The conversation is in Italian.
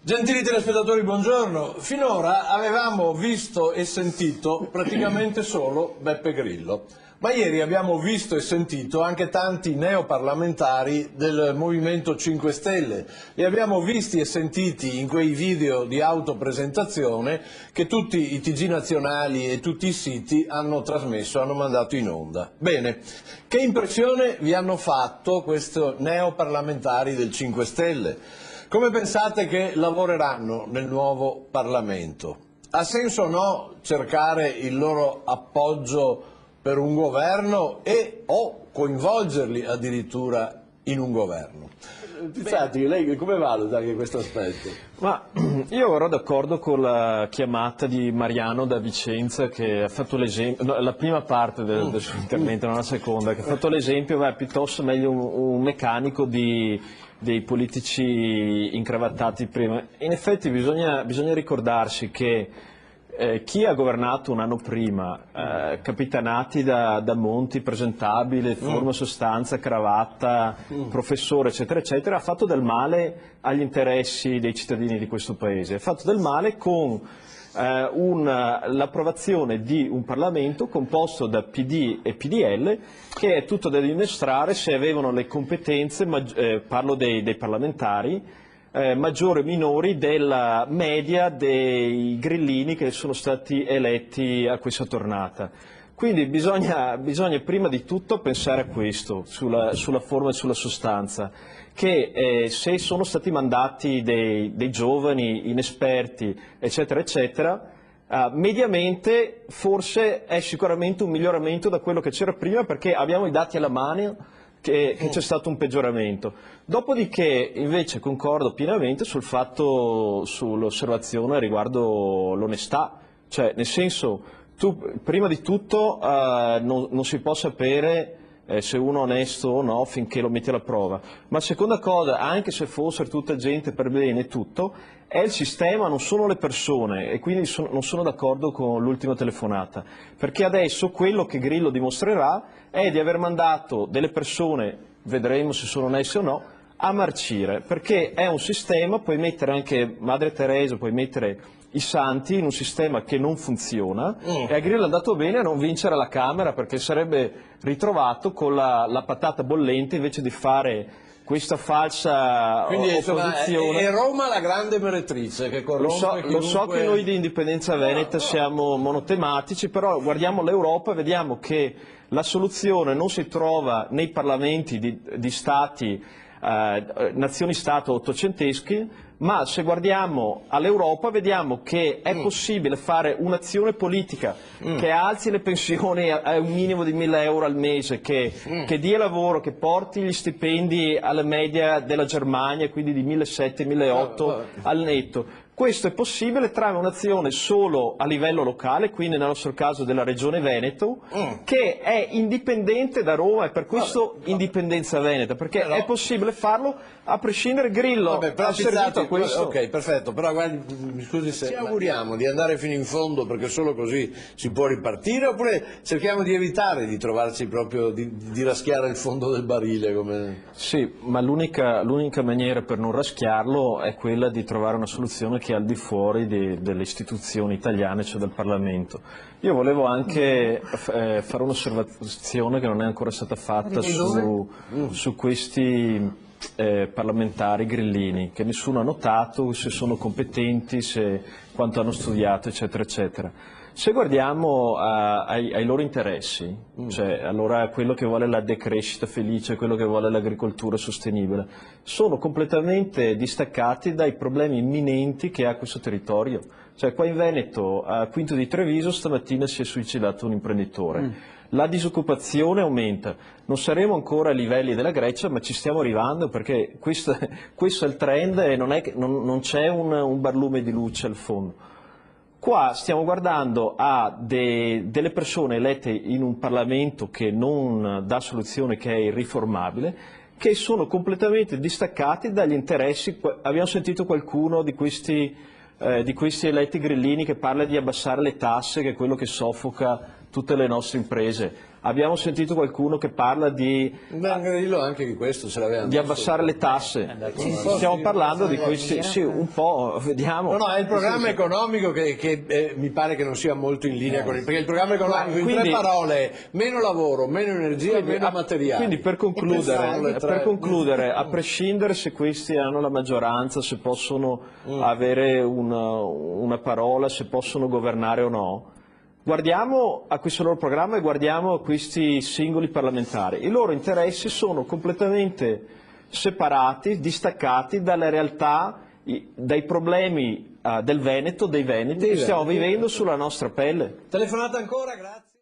Gentili telespettatori, buongiorno. Finora avevamo visto e sentito praticamente solo Beppe Grillo, ma ieri abbiamo visto e sentito anche tanti neoparlamentari del Movimento 5 Stelle. Li abbiamo visti e sentiti in quei video di autopresentazione che tutti i TG nazionali e tutti i siti hanno trasmesso, hanno mandato in onda. Bene, che impressione vi hanno fatto questi neoparlamentari del 5 Stelle? Come pensate che lavoreranno nel nuovo Parlamento? Ha senso o no cercare il loro appoggio per un governo o coinvolgerli addirittura in un governo? Pizzati, lei come valuta anche questo aspetto? Ma io ero d'accordo con la chiamata di Mariano da Vicenza, che ha fatto l'esempio, no, la prima parte del suo intervento, non la seconda, che ha fatto l'esempio, piuttosto meglio un meccanico dei politici incravattati prima. In effetti bisogna ricordarsi che chi ha governato un anno prima, capitanati da Monti, presentabile, forma, sostanza, cravatta, professore, eccetera, eccetera, ha fatto del male agli interessi dei cittadini di questo Paese, ha fatto del male con l'approvazione di un Parlamento composto da PD e PDL, che è tutto da dimostrare se avevano le competenze, parlo dei parlamentari, maggiori o minori della media dei grillini che sono stati eletti a questa tornata. Quindi bisogna prima di tutto pensare a questo, sulla forma e sulla sostanza, che se sono stati mandati dei giovani, inesperti, eccetera, eccetera, mediamente forse è sicuramente un miglioramento da quello che c'era prima, perché abbiamo i dati alla mano che c'è stato un peggioramento. Dopodiché invece concordo pienamente sull'osservazione riguardo l'onestà, cioè nel senso, prima di tutto non si può sapere se uno è onesto o no finché lo metti alla prova, ma seconda cosa, anche se fosse tutta gente per bene e tutto, è il sistema, non sono le persone, e quindi non sono d'accordo con l'ultima telefonata, perché adesso quello che Grillo dimostrerà è di aver mandato delle persone, vedremo se sono oneste o no, a marcire, perché è un sistema, puoi mettere anche Madre Teresa, puoi mettere i santi in un sistema che non funziona, e a Grillo è andato bene a non vincere alla Camera, perché sarebbe ritrovato con la patata bollente invece di fare questa falsa opposizione. È Roma la grande meretrice che corrompe Lo so che noi di Indipendenza Veneta siamo monotematici, però guardiamo l'Europa e vediamo che la soluzione non si trova nei parlamenti di stati, nazioni-stato ottocenteschi, ma se guardiamo all'Europa vediamo che è possibile fare un'azione politica che alzi le pensioni a un minimo di 1.000 euro al mese, che dia lavoro, che porti gli stipendi alla media della Germania, quindi di 1.700-1.800 al netto. Questo è possibile tramite un'azione solo a livello locale, quindi nel nostro caso della Regione Veneto, che è indipendente da Roma, e per questo Indipendenza Veneta, perché è possibile farlo a prescindere. Grillo ha servito a questo. Ok, perfetto, però guardi, mi scusi se ci auguriamo di andare fino in fondo perché solo così si può ripartire, oppure cerchiamo di evitare di trovarci proprio, di raschiare il fondo del barile? Come... Sì, ma l'unica maniera per non raschiarlo è quella di trovare una soluzione che è al di fuori delle istituzioni italiane, cioè del Parlamento. Io volevo anche fare un'osservazione che non è ancora stata fatta su questi parlamentari grillini, che nessuno ha notato se sono competenti, quanto hanno studiato, eccetera, eccetera. Se guardiamo ai loro interessi, cioè allora quello che vuole la decrescita felice, quello che vuole l'agricoltura sostenibile, sono completamente distaccati dai problemi imminenti che ha questo territorio. Cioè qua in Veneto, a Quinto di Treviso, stamattina si è suicidato un imprenditore. La disoccupazione aumenta, non saremo ancora a livelli della Grecia, ma ci stiamo arrivando, perché questo è il trend e non c'è un barlume di luce al fondo. Qua stiamo guardando a delle persone elette in un Parlamento che non dà soluzione, che è irriformabile, che sono completamente distaccati dagli interessi. Abbiamo sentito qualcuno di questi eletti grillini che parla di abbassare le tasse, che è quello che soffoca tutte le nostre imprese. Abbiamo sentito qualcuno che parla di Grillo anche di questo ce l'aveva di abbassare le tasse. Stiamo parlando di questi, sì, un po', vediamo. No, è il programma economico che mi pare che non sia molto in linea con il, perché il programma economico in tre parole: meno lavoro, meno energia, meno materiale. Quindi per concludere, a prescindere se questi hanno la maggioranza, se possono avere una parola, se possono governare o no, guardiamo a questo loro programma e guardiamo a questi singoli parlamentari. I loro interessi sono completamente separati, distaccati dalle realtà, dai problemi del Veneto, dei Veneti, che stiamo vivendo sulla nostra pelle. Telefonata ancora, grazie.